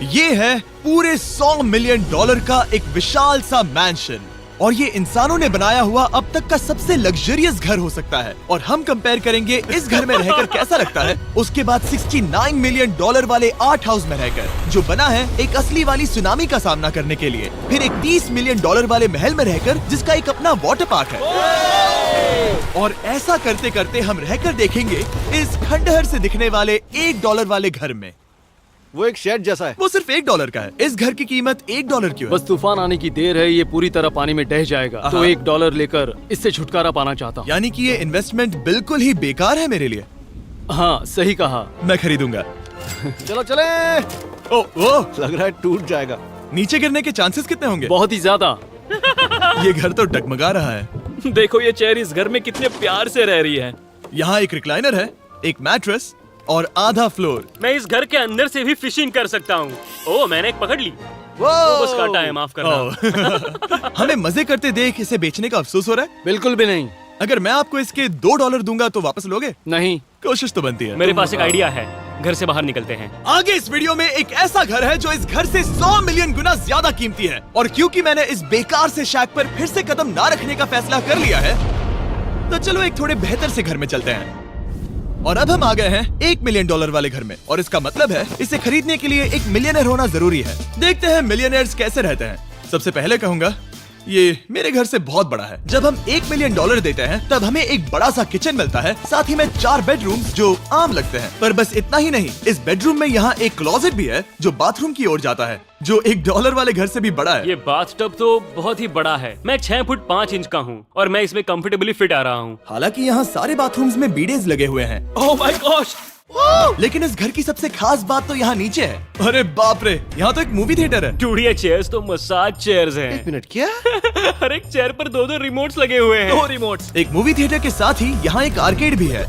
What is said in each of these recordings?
ये है पूरे $100 मिलियन का एक विशाल सा मैंशन, और ये इंसानों ने बनाया हुआ अब तक का सबसे लग्जरियस घर हो सकता है। और हम कंपेयर करेंगे इस घर में रहकर कैसा लगता है उसके बाद $69 मिलियन वाले आर्ट हाउस में रहकर, जो बना है एक असली वाली सुनामी का सामना करने के लिए। फिर एक $30 मिलियन वाले महल में रहकर जिसका एक अपना वाटर पार्क है। और ऐसा करते करते हम रहकर देखेंगे इस खंडहर से दिखने वाले $1 वाले घर में। वो एक शेड जैसा है। वो सिर्फ $1 का है। इस घर की कीमत $1 क्यों है? बस तूफान आने की देर है, ये पूरी तरह पानी में ढह जाएगा, तो $1 लेकर इससे छुटकारा पाना चाहता हूँ। यानी कि ये इन्वेस्टमेंट बिल्कुल ही बेकार है मेरे लिए। हाँ, सही कहा। मैं खरीदूंगा। चलो चले। ओ, लग रहा है टूट जाएगा। नीचे गिरने के चांसेस कितने होंगे? बहुत ही ज्यादा। ये घर तो डगमगा रहा है। देखो ये चेयर इस घर में कितने प्यार से रह रही है। यहाँ एक रिक्लाइनर है, एक मैट्रेस और आधा फ्लोर। मैं इस घर के अंदर से भी फिशिंग कर सकता हूँ। ओह, मैंने एक पकड़ ली। वो बस काटा है, माफ करना। हमें मजे करते देख इसे बेचने का अफसोस हो रहा है? बिल्कुल भी नहीं। अगर मैं आपको इसके $2 दूंगा तो वापस लोगे? नहीं। कोशिश तो बनती है। मेरे पास एक आइडिया है, घर से बाहर निकलते हैं। आगे इस वीडियो में एक ऐसा घर है जो इस घर से 100 मिलियन गुना ज्यादा कीमती है, और क्योंकि मैंने इस बेकार से शैक पर फिर से कदम ना रखने का फैसला कर लिया है, तो चलो एक थोड़े बेहतर से घर में चलते हैं। और अब हम आ गए हैं $1 मिलियन वाले घर में, और इसका मतलब है इसे खरीदने के लिए एक मिलियनर होना जरूरी है। देखते हैं मिलियनर्स कैसे रहते हैं। सबसे पहले कहूंगा ये मेरे घर से बहुत बड़ा है। जब हम $1 मिलियन देते हैं तब हमें एक बड़ा सा किचन मिलता है, साथ ही में 4 बेडरूम्स जो आम लगते हैं। पर बस इतना ही नहीं, इस बेडरूम में यहाँ एक क्लोजेट भी है जो बाथरूम की ओर जाता है, जो $1 वाले घर से भी बड़ा है। ये बाथटब तो बहुत ही बड़ा है। मैं 6 फुट 5 इंच का हूँ और मैं इसमें कंफर्टेबली फिट आ रहा हूँ। हालांकि यहाँ सारे बाथरूम्स में बीडेज लगे हुए हैं। Oh my gosh! लेकिन इस घर की सबसे खास बात तो यहाँ नीचे है। अरे बाप रे, यहाँ तो एक मूवी थिएटर है। टूडिया चेयर्स तो मसाज चेयर्स हैं। 1 मिनट, क्या? हर एक चेयर पर 2-2 रिमोट्स लगे हुए हैं। 2 रिमोट्स। एक मूवी थिएटर के साथ ही यहाँ एक आर्केड भी है।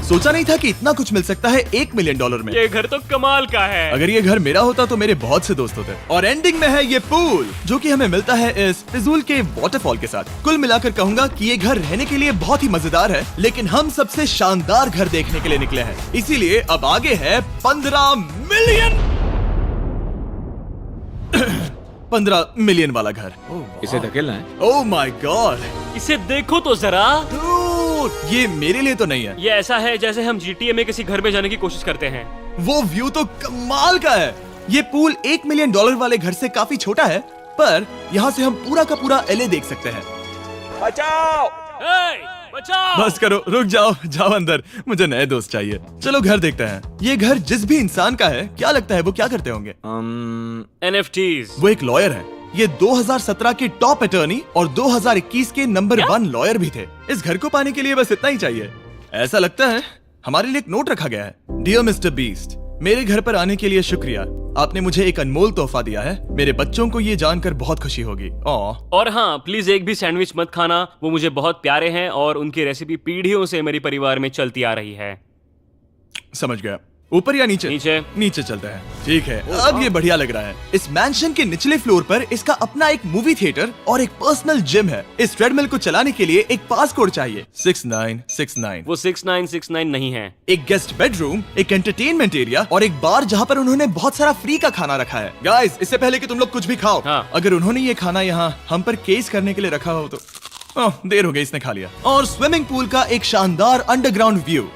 सोचा नहीं था कि इतना कुछ मिल सकता है $1 मिलियन में। ये घर तो कमाल का है। अगर ये घर मेरा होता तो मेरे बहुत से दोस्त होते। और एंडिंग में है ये पूल, जो कि हमें मिलता है इस फिजूल के वाटरफॉल के साथ। कुल मिलाकर कहूंगा कि ये घर रहने के लिए बहुत ही मजेदार है, लेकिन हम सबसे शानदार घर देखने के लिए निकले हैं, इसीलिए अब आगे है 15 मिलियन वाला घर। इसे धकेलना है। ओह माय गॉड, इसे देखो तो जरा। ये मेरे लिए तो नहीं है। ये ऐसा है जैसे हम GTA में किसी घर में जाने की कोशिश करते हैं। वो व्यू तो कमाल का है। ये पूल $1 मिलियन वाले घर से काफी छोटा है, पर यहाँ से हम पूरा का पूरा LA देख सकते हैं। बचाओ! बचाओ! बस करो, रुक जाओ, जाओ अंदर, मुझे नए दोस्त चाहिए। चलो घर देखते हैं। ये घर जिस भी इंसान का है, क्या लगता है वो क्या करते होंगे? NFTs। वो एक लॉयर है। ये 2017 के टॉप अटर्नी और 2021 के नंबर 1 लॉयर भी थे। इस घर को पाने के लिए बस इतना ही चाहिए। ऐसा लगता है हमारे लिए एक नोट रखा गया है। डियर मिस्टर बीस्ट, मेरे घर पर आने के लिए शुक्रिया। आपने मुझे एक अनमोल तोहफा दिया है। मेरे बच्चों को ये जानकर बहुत खुशी होगी। और हाँ, प्लीज एक भी सैंडविच मत खाना, वो मुझे बहुत प्यारे हैं और उनकी रेसिपी पीढ़ियों से मेरे परिवार में चलती आ रही है। समझ गया। ऊपर या नीचे? नीचे। नीचे चलते हैं। ठीक है, अब ये बढ़िया लग रहा है। इस मैंशन के निचले फ्लोर पर इसका अपना एक मूवी थिएटर और एक पर्सनल जिम है। इस ट्रेडमिल को चलाने के लिए एक पास कोड चाहिए, 6969। वो 6969 नहीं है। एक गेस्ट बेडरूम, एक एंटरटेनमेंट एरिया और एक बार जहाँ पर उन्होंने बहुत सारा फ्री का खाना रखा है। गाइस, इससे पहले कि तुम लोग कुछ भी खाओ, हाँ। अगर उन्होंने ये खाना यहाँ हम पर केस करने के लिए रखा हो तो देर हो गई, इसने खा लिया। और स्विमिंग पूल का एक शानदार अंडरग्राउंड व्यू।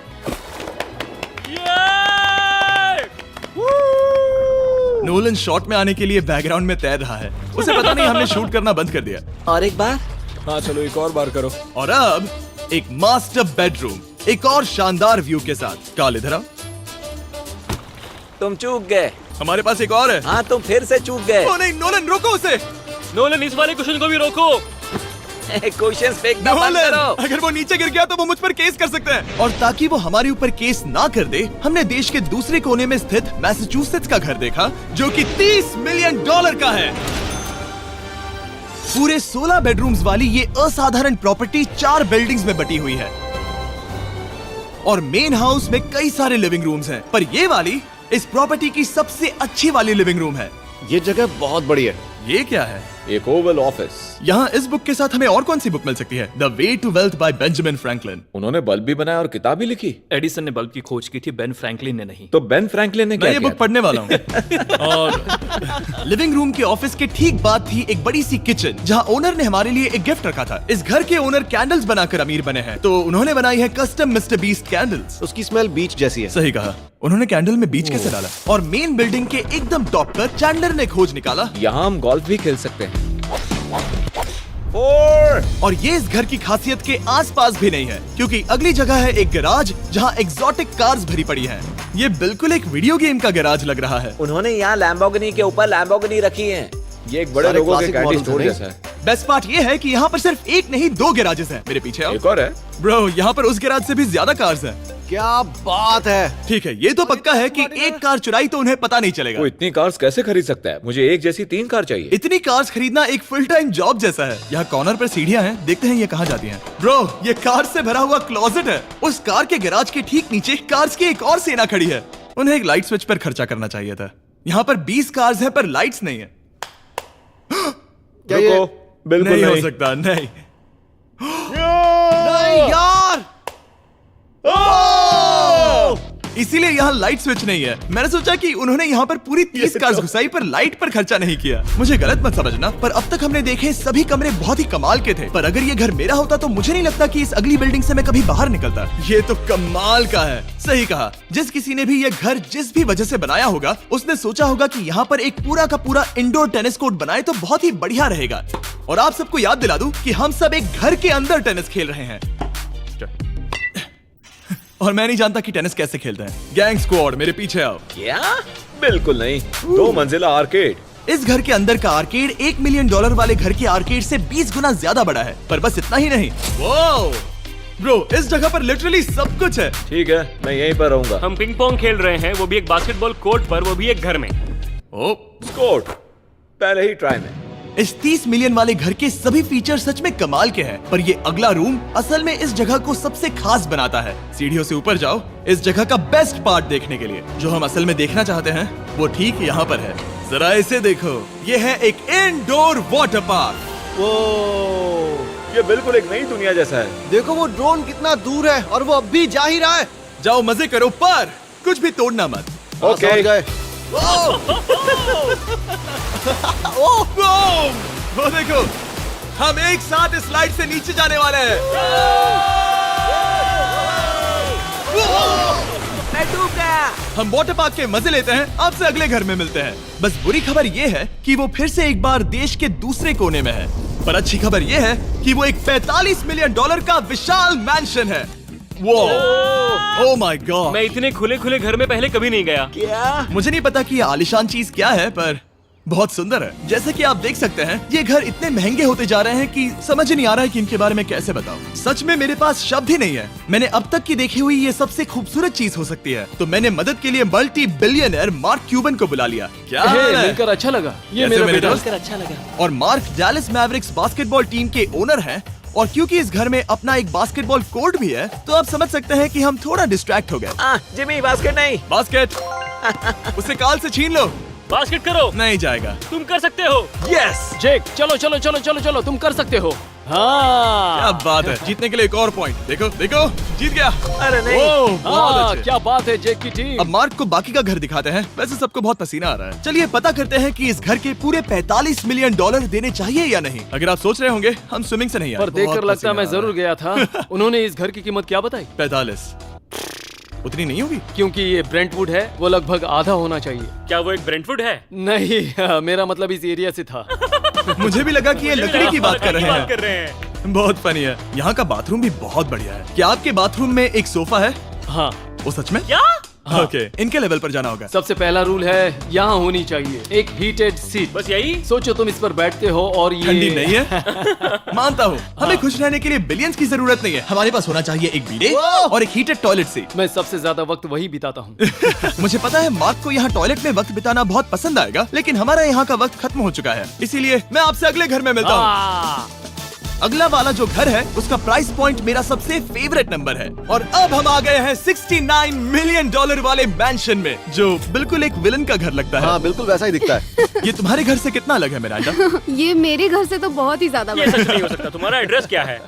नोलन शॉट में आने के लिए बैकग्राउंड में तैर रहा है। उसे पता नहीं हमने शूट करना बंद कर दिया। और एक बार? हाँ चलो, एक और बार करो। और अब एक मास्टर बेडरूम, एक और शानदार व्यू के साथ। काल इधर आओ। तुम चूक गए। हमारे पास एक और है। हाँ, तुम फिर से चूक गए। ओ नहीं, नोलन रोको उसे। नोलन, इस वाले क्वेश्चन को भी रोको। क्वेश्चन फेंकना बंद नोलन, करो। अगर वो नीचे गिर गया तो वो मुझ पर केस कर सकते हैं। और ताकि वो हमारे ऊपर केस ना कर दे, हमने देश के दूसरे कोने में स्थित मैसाचुसेट्स का घर देखा, जो कि $30 मिलियन का है। पूरे 16 बेडरूम्स वाली ये असाधारण प्रॉपर्टी 4 बिल्डिंग्स में बटी हुई है, और मेन हाउस में कई सारे लिविंग रूम्स हैं, पर ये वाली इस प्रॉपर्टी की सबसे अच्छी वाली लिविंग रूम है। ये जगह बहुत बड़ी है। ये क्या है? एक ओवल ऑफिस। यहाँ इस बुक के साथ हमें और कौन सी बुक मिल सकती है? The way to wealth by Benjamin Franklin. उन्होंने बल्ब भी बनाया और किताब भी लिखी। एडिसन ने बल्ब की खोज की थी, बेन फ्रैंकलिन ने नहीं। तो बेन फ्रैंकलिन ने मैं क्या ये किया? बुक पढ़ने वाला हूँ। और लिविंग रूम के ऑफिस के ठीक बाद थी एक बड़ी सी किचन, जहाँ ओनर ने हमारे लिए एक गिफ्ट रखा था। इस घर के ओनर कैंडल्स बनाकर अमीर बने हैं, तो उन्होंने बनाई है कस्टम मिस्टर बीस्ट कैंडल्स। उसकी स्मेल बीच जैसी है। सही कहा। उन्होंने कैंडल में बीच कैसे डाला? और मेन बिल्डिंग के एकदम टॉप पर चैंडलर ने खोज निकाला। यहाँ हम गोल्फ भी खेल सकते हैं। और ये इस घर की खासियत के आसपास भी नहीं है, क्योंकि अगली जगह है एक गैराज जहाँ एग्जॉटिक कार्स भरी पड़ी हैं। ये बिल्कुल एक वीडियो गेम का गैराज लग रहा है। उन्होंने यहाँ लैम्बोर्गिनी के ऊपर लैम्बोर्गिनी रखी है। ये एक बड़े सारे लोगों के classic कैंडी models स्टोर हैं। जैसा है। बेस्ट पार्ट ये है कि यहाँ पर सिर्फ एक नहीं 2 गैराजेस हैं। मेरे पीछे आओ। एक और है। ब्रो, यहाँ पर उस गैराज से भी ज्यादा कार्स हैं। क्या बात है। ठीक है, ये तो पक्का है कि एक कार चुराई तो उन्हें पता नहीं चलेगा। वो इतनी कार्स कैसे खरीद सकता है? मुझे एक जैसी 3 कार चाहिए। इतनी कार्स खरीदना एक फुल टाइम जॉब जैसा है। यहाँ कॉर्नर पर सीढ़ियाँ हैं, देखते हैं ये कहाँ जाती हैं। ब्रो, ये कार से भरा हुआ क्लोजेट है। उस कार के गैराज के ठीक नीचे कार्स की एक और सेना खड़ी है। उन्हें एक लाइट स्विच पर खर्चा करना चाहिए था। यहाँ पर 20 कार्स हैं पर लाइट्स नहीं है। क्या ये- रुको, बिल्कुल नहीं हो नहीं। सकता, नहीं। नहीं यार। इसीलिए यहाँ लाइट स्विच नहीं है। मैंने सोचा कि उन्होंने यहाँ पर पूरी 30 कार्स घुसाई पर लाइट पर खर्चा नहीं किया। मुझे गलत मत समझना, पर अब तक हमने देखे सभी कमरे बहुत ही कमाल के थे। पर अगर ये घर मेरा होता तो मुझे नहीं लगता कि इस अगली बिल्डिंग से मैं कभी बाहर निकलता। ये तो कमाल का है। सही कहा। जिस किसी ने भी ये घर जिस भी वजह से बनाया होगा, उसने सोचा होगा कि यहाँ पर एक पूरा का पूरा इंडोर टेनिस कोर्ट बनाए तो बहुत ही बढ़िया रहेगा। और आप सबको याद दिला दूं कि हम सब एक घर के अंदर टेनिस खेल रहे हैं। और मैं नहीं जानता कि टेनिस कैसे खेलते हैं। गैंग स्क्वाड, मेरे पीछे आओ। क्या? बिल्कुल नहीं। 2 मंजिला आर्केड। इस घर के अंदर का आर्केड $1 मिलियन वाले घर के आर्केड से 20 गुना ज्यादा बड़ा है। पर बस इतना ही नहीं। वाओ ब्रो, इस जगह पर लिटरली सब कुछ है। ठीक है, मैं यहीं पर रहूंगा। हम पिंग पोंग खेल रहे हैं, वो भी एक बास्केटबॉल कोर्ट पर, वो भी एक घर में। ओ, स्कोट पहले ही ट्राई में। इस 30 मिलियन वाले घर के सभी फीचर सच में कमाल के हैं, पर ये अगला रूम असल में इस जगह को सबसे खास बनाता है। सीढ़ियों से ऊपर जाओ इस जगह का बेस्ट पार्ट देखने के लिए। जो हम असल में देखना चाहते हैं वो ठीक यहाँ पर है। जरा इसे देखो, ये है एक इंडोर वाटर पार्क। ये बिल्कुल एक नई दुनिया जैसा है। देखो वो ड्रोन कितना दूर है और वो अब भी जा ही रहा है। जाओ मजे करो, पर कुछ भी तोड़ना मत। हाँ, ओके। समझ गए। वो देखो, हम एक साथ इस स्लाइड से नीचे जाने वाले हैं। मैं डूब गया। हम वाटर पार्क के मजे लेते हैं, आपसे अगले घर में मिलते हैं। बस बुरी खबर ये है कि वो फिर से एक बार देश के दूसरे कोने में है। पर अच्छी खबर ये है कि वो एक $45 मिलियन का विशाल मैंशन है। Oh my God. मैं इतने खुले खुले घर में पहले कभी नहीं गया। क्या? मुझे नहीं पता कि ये आलिशान चीज क्या है, पर बहुत सुंदर है। जैसे कि आप देख सकते हैं, ये घर इतने महंगे होते जा रहे हैं कि समझ नहीं आ रहा है कि इनके बारे में कैसे बताऊं। सच में मेरे पास शब्द ही नहीं है। मैंने अब तक की देखी हुई ये सबसे खूबसूरत चीज हो सकती है। तो मैंने मदद के लिए मल्टी बिलियनर मार्क क्यूबन को बुला लिया। क्या हे, हाल है? मिलकर अच्छा लगा। ये कैसे मेरा मेरे बेटा दोस्त? अच्छा लगा। और mark Dallas Mavericks basketball team के ओनर हैं। और क्योंकि इस घर में अपना एक बास्केटबॉल कोर्ट भी है, तो आप समझ सकते हैं कि हम थोड़ा डिस्ट्रैक्ट हो गए। जिमी, बास्केट नहीं। बास्केट उसे काल से छीन लो। बास्केट करो, नहीं जाएगा। तुम कर सकते हो। यस, जेक, चलो चलो चलो चलो चलो, तुम कर सकते हो। हाँ क्या बात है। जीतने के लिए एक और पॉइंट। देखो देखो, जीत गया। अरे नहीं। ओह, बहुत हाँ, अच्छे। क्या बात है जेक की टीम। अब मार्क को बाकी का घर दिखाते हैं। वैसे सबको बहुत पसीना आ रहा है। चलिए पता करते हैं कि इस घर के पूरे $45 मिलियन देने चाहिए या नहीं। अगर आप सोच रहे होंगे हम स्विमिंग से नहीं आए, पर देखकर बहुत लगता पसीना मैं आ रहा जरूर गया था। उन्होंने इस घर की कीमत क्या बताई? है। 45 उतनी नहीं होगी। क्योंकि ये ब्रेंटवुड है, वो लगभग आधा होना चाहिए। क्या वो एक ब्रेंटवुड है? नहीं, मेरा मतलब इस एरिया से था। मुझे भी लगा कि ये लकड़ी की बात कर रहे बात कर हैं। रहे हैं। बहुत फनी है। यहाँ का बाथरूम भी बहुत बढ़िया है। क्या आपके बाथरूम में एक सोफा है? हाँ, वो सच में? क्या? ओके, इनके लेवल पर जाना होगा। सबसे पहला रूल है यहाँ होनी चाहिए एक हीटेड सीट। बस यही? सोचो तुम इस पर बैठते हो और ये ठंडी नहीं है। मानता हूँ, हमें खुश रहने के लिए बिलियंस की जरूरत नहीं है। हमारे पास होना चाहिए एक बीडे और एक हीटेड टॉयलेट सीट। मैं सबसे ज्यादा वक्त वही बिताता हूँ। मुझे पता है मार्क को यहाँ टॉयलेट में वक्त बिताना बहुत पसंद आएगा, लेकिन हमारा यहाँ का वक्त खत्म हो चुका है। इसीलिए मैं आपसे अगले घर में मिलता हूँ। अगला वाला जो घर है उसका प्राइस पॉइंट मेरा सबसे फेवरेट नंबर है। और अब हम आ गए हैं $69 मिलियन वाले मैंशन में, जो बिल्कुल एक विलन का घर लगता है। हाँ बिल्कुल वैसा ही दिखता है। ये तुम्हारे घर से कितना अलग है मिरांडा? ये मेरे घर से तो बहुत ही ज्यादा ये बड़ा सच नहीं हो सकता। तुम्हारा एड्रेस क्या है?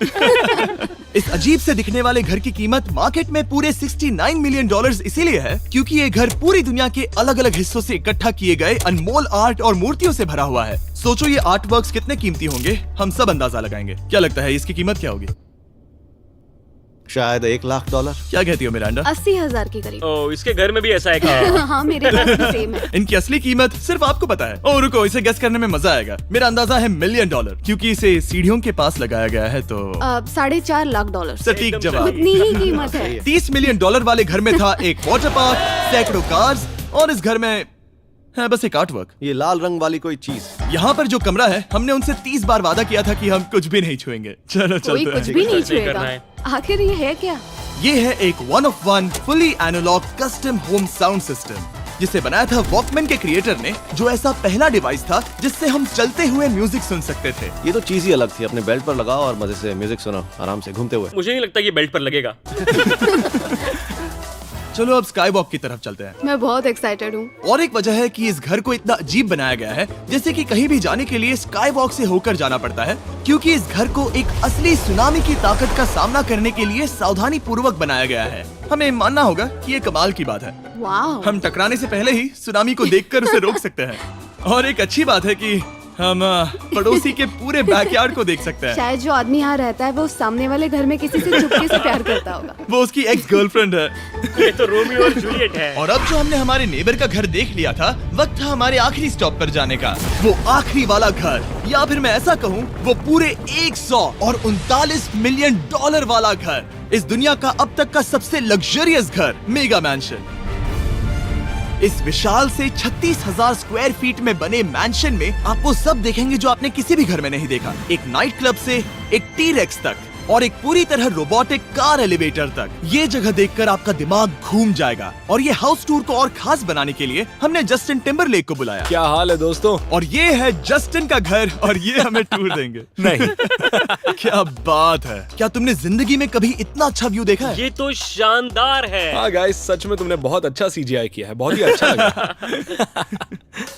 इस अजीब से दिखने वाले घर की कीमत मार्केट में पूरे 69 मिलियन डॉलर्स इसीलिए है क्योंकि ये घर पूरी दुनिया के अलग अलग हिस्सों से इकट्ठा किए गए अनमोल आर्ट और मूर्तियों से भरा हुआ है। सोचो ये आर्ट वर्क्स कितने कीमती होंगे, हम सब अंदाजा लगाएंगे। क्या लगता है इसकी कीमत क्या होगी? शायद $1 लाख। क्या कहती हो मिरांडा? 80,000 के करीब। ओ, इसके घर में भी ऐसा है क्या? हाँ, मेरे पास भी सेम है। इनकी असली कीमत सिर्फ आपको पता है। ओ रुको, इसे गेस करने में मजा आएगा। मेरा अंदाजा है $1 मिलियन क्योंकि इसे सीढ़ियों के पास लगाया गया है तो। $4.5 लाख। सटीक एकदम जवाब। उतनी ही कीमत है। $30 मिलियन वाले घर में था एक वाटर पार्क, सैकड़ों कार्स और इस घर में है बस एक आर्ट वर्क। ये लाल रंग वाली कोई चीज। यहाँ पर जो कमरा है, हमने उनसे 30 बार वादा किया था कि हम कुछ भी नहीं छुएंगे। चलो कोई चलते कुछ हैं। भी नहीं नहीं करना छुएगा। है। आखिर ये है क्या? ये है एक 1 of 1 fully analogue custom home sound system जिसे बनाया था वॉकमैन के क्रिएटर ने, जो ऐसा पहला डिवाइस था जिससे हम चलते हुए म्यूजिक सुन सकते थे। ये तो चीज ही अलग थी। अपने बेल्ट पर लगाओ और मजे से म्यूजिक सुनो आराम से घूमते हुए। मुझे नहीं लगता ये बेल्ट पर लगेगा। चलो अब स्काई वॉक की तरफ चलते हैं। मैं बहुत एक्साइटेड हूँ। और एक वजह है कि इस घर को इतना अजीब बनाया गया है जैसे कि कहीं भी जाने के लिए स्काई वॉक से होकर जाना पड़ता है, क्योंकि इस घर को एक असली सुनामी की ताकत का सामना करने के लिए सावधानी पूर्वक बनाया गया है। हमें मानना होगा कि ये कमाल की बात है। वाह। हम टकराने से पहले ही सुनामी को देखकर उसे रोक सकते हैं। और एक अच्छी बात है कि हम पड़ोसी के पूरे बैकयार्ड को देख सकते हैं। शायद जो आदमी यहाँ रहता है वो उस सामने वाले घर में किसी से चुपके से प्यार करता होगा। वो उसकी एक्स गर्लफ्रेंड है। ये तो रोमियो और जूलियट है। और अब जो हमने हमारे नेबर का घर देख लिया था, वक्त था हमारे आखिरी स्टॉप पर जाने का। वो आखिरी वाला घर, या फिर मैं ऐसा कहूँ वो पूरे 139 मिलियन डॉलर वाला घर। इस दुनिया का अब तक का सबसे लग्जरियस घर, मेगा मैंशन। इस विशाल से 36,000 स्क्वायर फीट में बने मैंशन में आप वो सब देखेंगे जो आपने किसी भी घर में नहीं देखा। एक नाइट क्लब से एक टी-रेक्स तक और एक पूरी तरह रोबोटिक कार एलिवेटर तक। ये जगह देखकर आपका दिमाग घूम जाएगा। और ये हाउस टूर को और खास बनाने के लिए हमने जस्टिन टिम्बरलेक को बुलाया। क्या हाल है दोस्तों? और ये है जस्टिन का घर और ये हमें टूर देंगे। नहीं। क्या बात है, क्या तुमने जिंदगी में कभी इतना अच्छा व्यू देखा है? ये तो शानदार है। हाँ गाइस, सच में तुमने बहुत अच्छा CGI किया है। बहुत ही अच्छा लगा।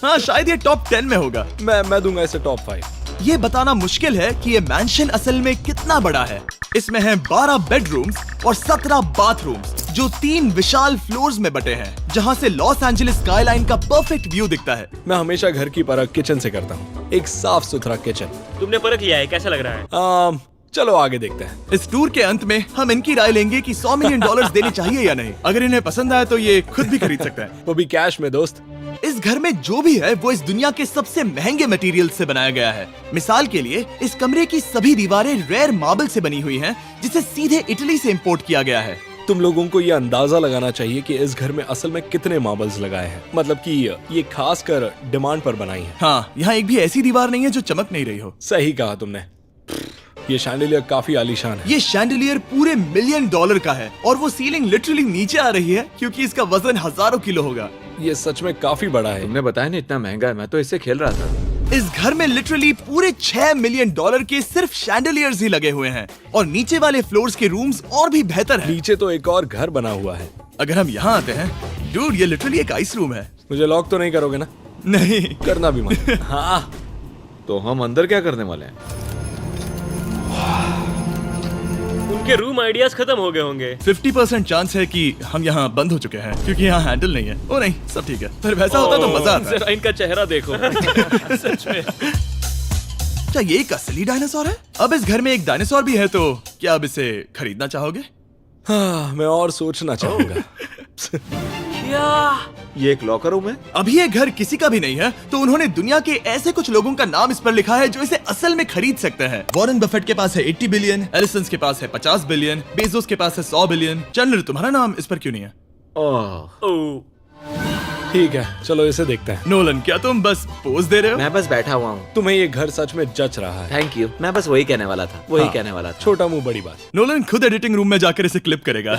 हाँ, शायद ये टॉप 10 में होगा। मैं दूंगा इसे टॉप 5। ये बताना मुश्किल है कि ये मैंशन असल में कितना बड़ा है। इसमें हैं 12 बेडरूम्स और 17 बाथरूम्स जो 3 विशाल फ्लोर्स में बटे हैं, जहां से लॉस एंजलिस स्काईलाइन का परफेक्ट व्यू दिखता है। मैं हमेशा घर की परख किचन से करता हूँ। एक साफ सुथरा किचन। तुमने परख लिया है, कैसा लग रहा है? चलो आगे देखते हैं। इस टूर के अंत में हम इनकी राय लेंगे कि $100 मिलियन देने चाहिए या नहीं। अगर इन्हें पसंद आए तो ये खुद भी खरीद सकते हैं। वो भी कैश में दोस्त। इस घर में जो भी है वो इस दुनिया के सबसे महंगे मटेरियल से बनाया गया है। मिसाल के लिए इस कमरे की सभी दीवारें रेयर मार्बल से बनी हुई हैं, जिसे सीधे इटली से इंपोर्ट किया गया है। तुम लोगों को ये अंदाजा लगाना चाहिए कि इस घर में असल में कितने मार्बल्स लगाए हैं। मतलब कि ये खास कर डिमांड पर बनाई है। हाँ, यहाँ एक भी ऐसी दीवार नहीं है जो चमक नहीं रही हो। सही कहा तुमने। ये शैंडिलियर काफी आलीशान है। ये शैंडिलियर पूरे $1 मिलियन का है और वो सीलिंग लिटरली नीचे आ रही है क्योंकि इसका वजन हजारों किलो होगा। ये सच में काफी बड़ा है। तुमने बताया ना इतना महंगा है, मैं तो इससे खेल रहा था। इस घर में लिटरली पूरे $6 मिलियन के सिर्फ शैंडिलियर्स ही लगे हुए हैं और नीचे वाले फ्लोर्स के रूम्स और भी बेहतर हैं। नीचे तो एक और घर बना हुआ है। अगर हम यहाँ आते हैं, डूड, ये लिटरली एक आइस रूम है। मुझे लॉक तो नहीं करोगे ना? नहीं करना भी मत। हाँ, तो हम अंदर क्या करने वाले हैं? उनके रूम आइडियाज खत्म हो गए होंगे। 50% चांस है कि हम यहाँ बंद हो चुके हैं क्योंकि यहाँ हैंडल नहीं है। ओ नहीं, सब ठीक है। पर वैसा होता तो मजा आता। जरा इनका चेहरा देखो। सच में। क्या ये एक असली डायनासोर है? अब इस घर में एक डायनासोर भी है, तो क्या अब इसे खरीदना चाहोगे? हाँ, मैं और सोचना चाहूंगा। ये एक लॉकर रूम है? अभी ये घर किसी का भी नहीं है, तो उन्होंने दुनिया के ऐसे कुछ लोगों का नाम इस पर लिखा है जो इसे असल में खरीद सकते हैं। वॉरेन बफेट के पास है 80 बिलियन, एलिसन के पास है 50 बिलियन, बेजोस के पास है 100 बिलियन। चंद्र, तुम्हारा नाम इस पर क्यों नहीं है? ओह, ठीक है, चलो इसे देखते हैं। नोलन, क्या तुम बस पोज दे रहे हो? मैं बस बैठा हुआ हूँ। तुम्हें ये घर सच में जच रहा है। Thank you. मैं बस वही कहने वाला था। वही हाँ। कहने वाला था। छोटा मुंह बड़ी बात। नोलन खुद एडिटिंग रूम में जाकर इसे क्लिप करेगा।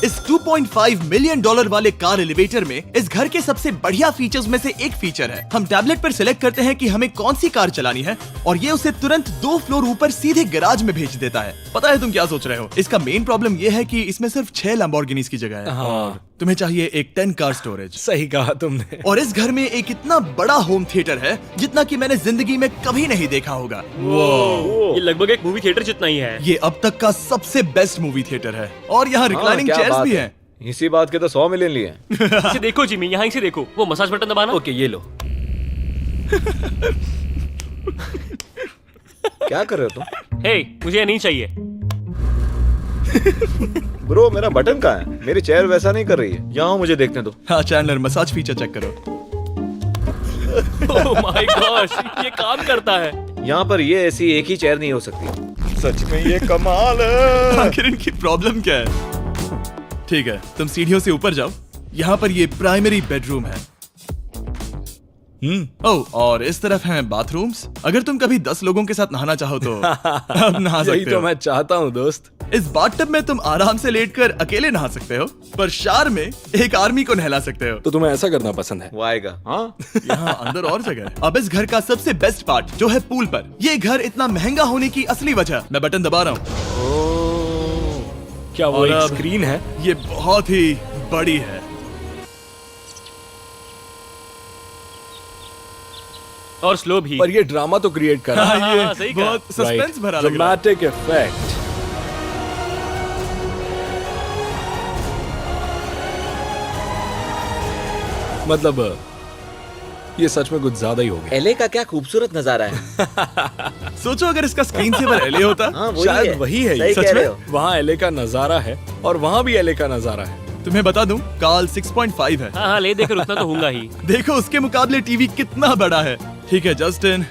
इस $2.5 मिलियन वाले कार एलिवेटर में इस घर के सबसे बढ़िया फीचर्स में से एक फीचर है। हम टैबलेट पर सिलेक्ट करते हैं कि हमें कौन सी कार चलानी है और ये उसे तुरंत 2 फ्लोर ऊपर सीधे गैराज में भेज देता है। पता है तुम क्या सोच रहे हो? इसका मेन प्रॉब्लम ये है कि इसमें सिर्फ 6 लैम्बोर्गिनीज की जगह है। हाँ, तुम्हें चाहिए एक 10 कार स्टोरेज, सही कहा तुमने। और इस घर में एक इतना बड़ा होम थिएटर है जितना कि मैंने जिंदगी में कभी नहीं देखा होगा। ये लगभग एक मूवी थिएटर जितना ही है। ये अब तक का सबसे बेस्ट मूवी थिएटर है और यहाँ रिक्लाइनिंग क्या चेयर्स बात भी है। हैं। इसी बात के तो 100 मिलियन लिए हैं। इसे देखो जिमी, यहाँ इसे देखो, वो मसाज बटन दबाना। ओके ये लो। क्या कर रहे हो तुम? हे, मुझे ये नहीं चाहिए। ब्रो मेरा बटन कहाँ है? मेरी चेयर वैसा नहीं कर रही है। यहाँ मुझे देखने दो। हाँ चैंडलर, मसाज फीचर चेक करो। ओह माय गॉश, ये काम करता है। यहाँ पर ये ऐसी एक ही चेयर नहीं हो सकती। सच में ये कमाल है। आखिर इनकी प्रॉब्लम क्या है? ठीक है, तुम सीढ़ियों से ऊपर जाओ। यहाँ पर ये प्राइमरी बेडरूम है। ओह, और इस तरफ हैं बाथरूम्स। अगर तुम कभी 10 लोगों के साथ नहाना चाहो तो अब नहा यही सकते तो हो। मैं चाहता हूँ दोस्त। इस बाथटब में तुम आराम से लेटकर अकेले नहा सकते हो, पर शार में एक आर्मी को नहला सकते हो। तो तुम्हें ऐसा करना पसंद है? वो आएगा। हाँ यहाँ अंदर और जगह है। अब इस घर का सबसे बेस्ट पार्ट जो है पूल पर। ये घर इतना महंगा होने की असली वजह, मैं बटन दबा रहा हूँ। क्या वो और एक अब- स्क्रीन है? ये बहुत ही बड़ी है। और स्लो भी। पर ये ड्रामा तो क्रिएट कर रहा है। हाँ, ये हाँ, सही कहा। बहुत सस्पेंस भरा लग रहा है। Dramatic effect. मतलब ये सच में कुछ ज्यादा ही हो गया। एलए का क्या खूबसूरत नजारा है। सोचो अगर इसका स्क्रीन सेवर एलए होता। हाँ वही शायद है। वही है ये। सही सच कह में? रहे हो। वहाँ एले का नजारा है और वहाँ भी एले का नजारा है। तुम्हें बता दूं, काल 6.5 है। हाँ हाँ, ले देकर उतना तो होगा ही। देखो उसके मुकाबले टीवी कितना बड़ा है। ठीक है जस्टिन,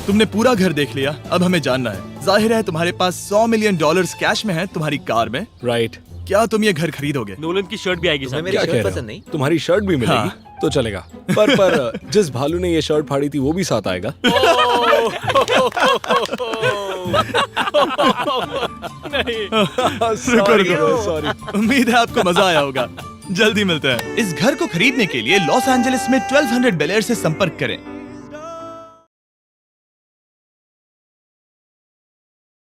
तुमने पूरा घर देख लिया, अब हमें जानना है। जाहिर है तुम्हारे पास $100 मिलियन कैश में है तुम्हारी कार में। राइट। क्या तुम ये घर खरीदोगे? नोलन की शर्ट भी आएगी तुम्हें साथ। मेरी क्या कह शर्ट रहे पसंद हो? नहीं? तुम्हारी शर्ट भी मिलेगी हाँ। तो चलेगा। पर जिस भालू ने ये शर्ट फाड़ी थी वो भी साथ आएगा। सॉरी। उम्मीद है आपको मजा आया होगा। जल्दी मिलते हैं। इस घर को खरीदने के लिए लॉस एंजलिस में 1200 बेल एयर से संपर्क करें।